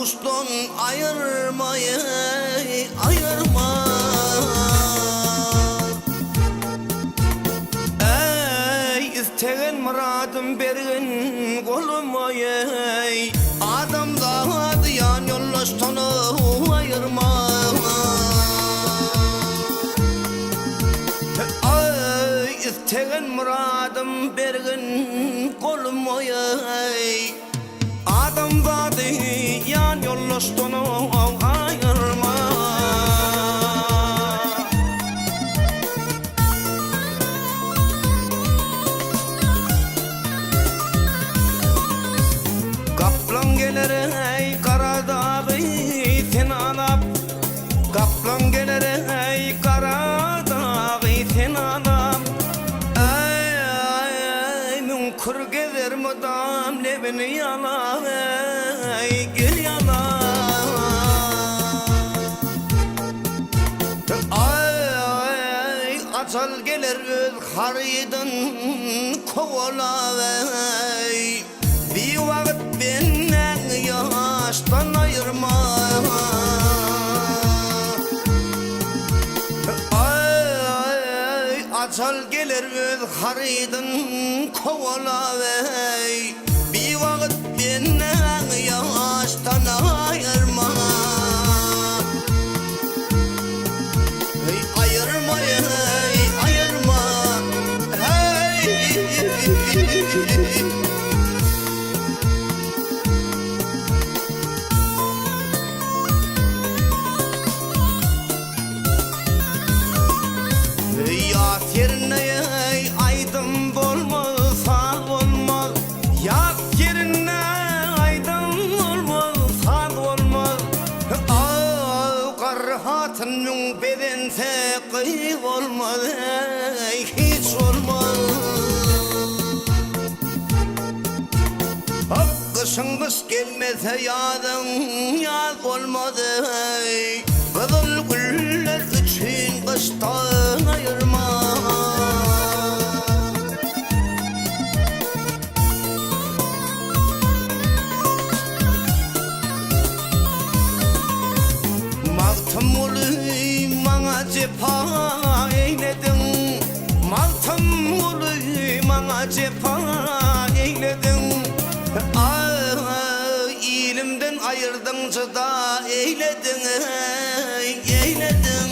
dostun ayırma, ayırma. Ey istegen muradım bergin koluma, ey adamda diyan yollaştığını ayırma. Ey istegen muradım bergin koluma, ey adamda diyan yollaştığını ayırma. Kaplan gelir ey Karadağı sen alap, kaplan gelir ey Karadağı sen alap. Ey münkür gezer mudam lebini yalap, ey gel yalap. Ey açal gelir öz harıydın kovala, ey bir vakit benden yaştan ayırma. Ay, açal gelir öz harıydın kovala, ey bir vakit benden yaştan ayırma. Ey ayırma, ey ayırma, hey. Yerine ey aydın bolmaz, sağ olmaz. Yak yerine aydın olmaz, sağ olmaz. Karhatın mün bedense kıyık olmaz, ey hiç olmaz. Kışın kış gelmese yadın yaz olmaz, ey bızıl güller için kıştan ayırma. Maltım olayım bana cefa eyledin, maltım olayım bana cefa eyledin. İlimden ayırdın da eyledin, eyledin.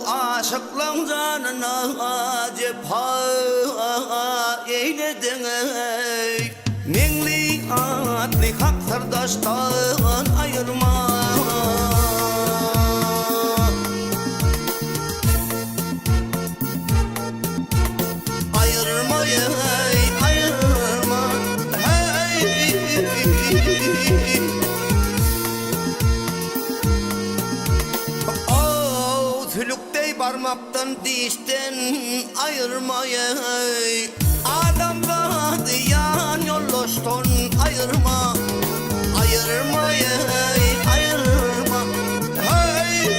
Aşıklan canına cefa eyledin, menli adli hak sırdaştan ayırma. Ayırma, ey ayırma, hey. Oh, tülüktey parmaktan dişten ayırma, ey adamda diyan yollaştın ayırma. Ayırma, ey ayırma, hey.